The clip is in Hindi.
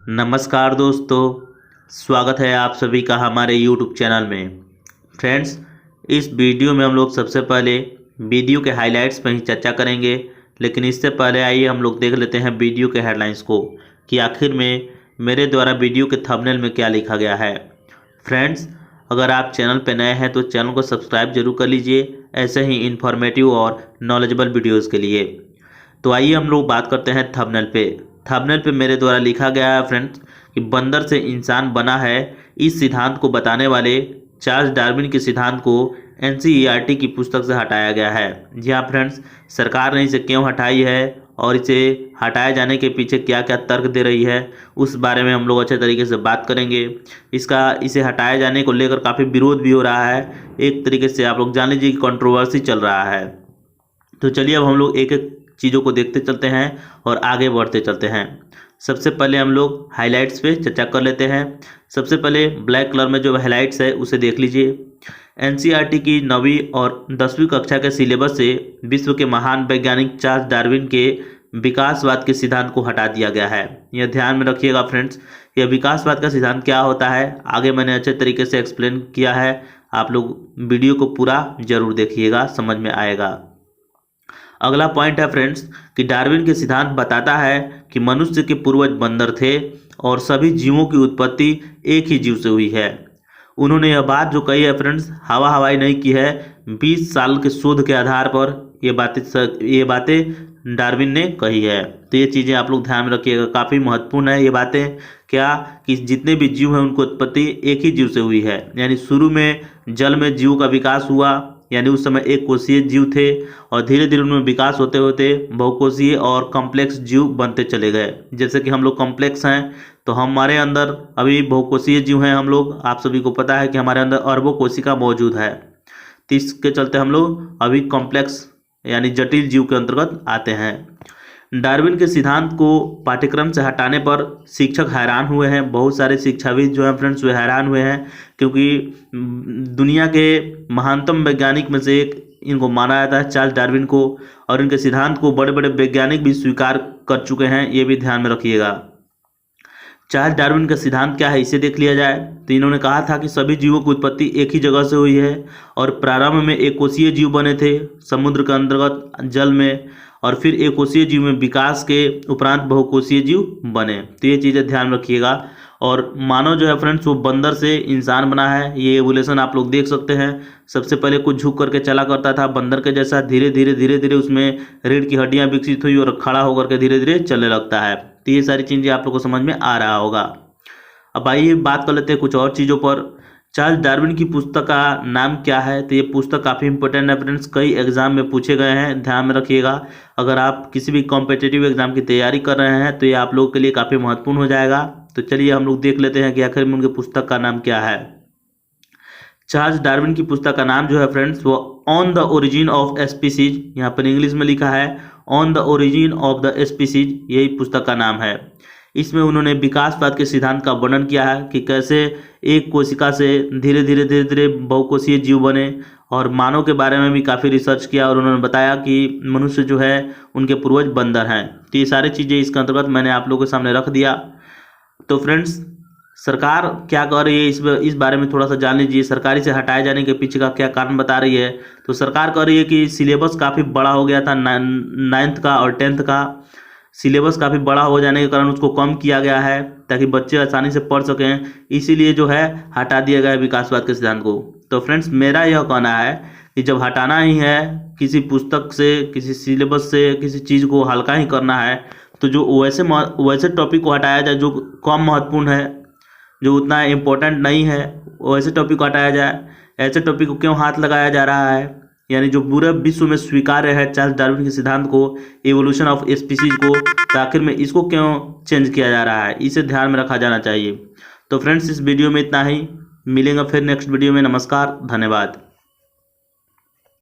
नमस्कार दोस्तों, स्वागत है आप सभी का हमारे YouTube चैनल में। फ्रेंड्स, इस वीडियो में हम लोग सबसे पहले वीडियो के हाइलाइट्स पर ही चर्चा करेंगे, लेकिन इससे पहले आइए हम लोग देख लेते हैं वीडियो के हेडलाइंस को कि आखिर में मेरे द्वारा वीडियो के थंबनेल में क्या लिखा गया है। फ्रेंड्स, अगर आप चैनल पर नए हैं तो चैनल को सब्सक्राइब जरूर कर लीजिए ऐसे ही इन्फॉर्मेटिव और नॉलेजेबल वीडियोज़ के लिए। तो आइए हम लोग बात करते हैं थंबनेल पे। थंबनेल पे मेरे द्वारा लिखा गया है फ्रेंड्स कि बंदर से इंसान बना है। इस सिद्धांत को बताने वाले चार्ल्स डार्विन के सिद्धांत को एनसीईआरटी की पुस्तक से हटाया गया है। जी हाँ फ्रेंड्स, सरकार ने इसे क्यों हटाई है और इसे हटाए जाने के पीछे क्या क्या तर्क दे रही है, उस बारे में हम लोग अच्छे तरीके से बात करेंगे। इसे हटाए जाने को लेकर काफ़ी विरोध भी हो रहा है। एक तरीके से आप लोग जान लीजिए कि कंट्रोवर्सी चल रहा है। तो चलिए अब हम लोग एक एक चीज़ों को देखते चलते हैं और आगे बढ़ते चलते हैं। सबसे पहले हम लोग हाइलाइट्स पे चर्चा कर लेते हैं। सबसे पहले ब्लैक कलर में जो हाइलाइट्स है उसे देख लीजिए। एनसीईआरटी की 9वीं और 10वीं कक्षा के सिलेबस से विश्व के महान वैज्ञानिक चार्ल्स डार्विन के विकासवाद के सिद्धांत को हटा दिया गया है। यह ध्यान में रखिएगा फ्रेंड्स, यह विकासवाद का सिद्धांत क्या होता है आगे मैंने अच्छे तरीके से एक्सप्लेन किया है। आप लोग वीडियो को पूरा जरूर देखिएगा, समझ में आएगा। अगला पॉइंट है फ्रेंड्स कि डार्विन के सिद्धांत बताता है कि मनुष्य के पूर्वज बंदर थे और सभी जीवों की उत्पत्ति एक ही जीव से हुई है। उन्होंने यह बात जो कही है फ्रेंड्स हवाई नहीं की है। 20 साल के शोध के आधार पर ये बातें डार्विन ने कही है। तो ये चीज़ें आप लोग ध्यान में रखिएगा, काफ़ी महत्वपूर्ण है ये बातें। क्या कि जितने भी जीव हैं उनको उत्पत्ति एक ही जीव से हुई है। यानी शुरू में जल में जीव का विकास हुआ, यानी उस समय एक कोषीय जीव थे और धीरे धीरे उनमें विकास होते होते बहुकोषीय और कॉम्प्लेक्स जीव बनते चले गए। जैसे कि हम लोग कॉम्प्लेक्स हैं तो हमारे अंदर अभी बहुकोषीय जीव हैं हम लोग। आप सभी को पता है कि हमारे अंदर अरबों कोशिका मौजूद है। तो इसके चलते हम लोग अभी कॉम्प्लेक्स यानी जटिल जीव के अंतर्गत आते हैं। डार्विन के सिद्धांत को पाठ्यक्रम से हटाने पर शिक्षक हैरान हुए हैं। बहुत सारे शिक्षाविद जो हैं फ्रेंड्स वे हैरान हुए हैं, क्योंकि दुनिया के महानतम वैज्ञानिक में से एक इनको माना जाता है चार्ल्स डार्विन को, और इनके सिद्धांत को बड़े बड़े वैज्ञानिक भी स्वीकार कर चुके हैं। ये भी ध्यान में रखिएगा। चार्ल्स डार्विन का सिद्धांत क्या है इसे देख लिया जाए तो इन्होंने कहा था कि सभी जीवों की उत्पत्ति एक ही जगह से हुई है और प्रारंभ में एक कोषीय जीव बने थे समुद्र के अंतर्गत जल में, और फिर एक कोषीय जीव में विकास के उपरांत बहुकोषीय जीव बने। तो ये चीज़ें ध्यान रखिएगा। और मानव जो है फ्रेंड्स वो बंदर से इंसान बना है। ये एवोल्यूशन आप लोग देख सकते हैं। सबसे पहले कुछ झुक करके चला करता था बंदर के जैसा, धीरे धीरे उसमें रीढ़ की हड्डियां विकसित हुई और खड़ा होकर के धीरे धीरे चलने लगता है। तो ये सारी चीज़ें आप लोग को समझ में आ रहा होगा। अब आइए बात कर लेते हैं कुछ और चीज़ों पर। चार्ल्स डार्विन की पुस्तक का नाम क्या है? तो ये पुस्तक काफ़ी इंपॉर्टेंट है फ्रेंड्स, कई एग्जाम में पूछे गए हैं, ध्यान में रखिएगा। अगर आप किसी भी कॉम्पिटिटिव एग्जाम की तैयारी कर रहे हैं तो ये आप लोगों के लिए काफ़ी महत्वपूर्ण हो जाएगा। तो चलिए हम लोग देख लेते हैं कि आखिर में उनकी पुस्तक का नाम क्या है। चार्ल्स डार्विन की पुस्तक का नाम जो है फ्रेंड्स वो on the origin of species, यहाँ पर इंग्लिश में लिखा है on the origin of the species, यही पुस्तक का नाम है। इसमें उन्होंने विकासवाद के सिद्धांत का वर्णन किया है कि कैसे एक कोशिका से धीरे धीरे बहुकोषीय जीव बने, और मानव के बारे में भी काफ़ी रिसर्च किया और उन्होंने बताया कि मनुष्य जो है उनके पूर्वज बंदर हैं। तो ये सारी चीज़ें इसके अंतर्गत मैंने आप लोगों के सामने रख दिया। तो फ्रेंड्स, सरकार क्या कर रही है इस बारे में थोड़ा सा जान लीजिए। सरकार इसे हटाए जाने के पीछे का क्या कारण बता रही है। तो सरकार कह रही है कि सिलेबस काफ़ी बड़ा हो गया था, 9th का और 10th का सिलेबस काफ़ी बड़ा हो जाने के कारण उसको कम किया गया है ताकि बच्चे आसानी से पढ़ सकें, इसीलिए जो है हटा दिया गया है विकासवाद के सिद्धांत को। तो फ्रेंड्स, मेरा यह कहना है कि जब हटाना ही है किसी पुस्तक से, किसी सिलेबस से, किसी चीज़ को हल्का ही करना है, तो जो वैसे टॉपिक को हटाया जाए जो कम महत्वपूर्ण है, जो उतना इम्पोर्टेंट नहीं है, वैसे टॉपिक को हटाया जाए। ऐसे टॉपिक को क्यों हाथ लगाया जा रहा है? यानी जो पूरे विश्व में स्वीकार्य है चार्ल्स डार्विन के सिद्धांत को, एवोल्यूशन ऑफ स्पीसीज को, तो आखिर में इसको क्यों चेंज किया जा रहा है, इसे ध्यान में रखा जाना चाहिए। तो फ्रेंड्स, इस वीडियो में इतना ही, मिलेंगे फिर नेक्स्ट वीडियो में। नमस्कार, धन्यवाद।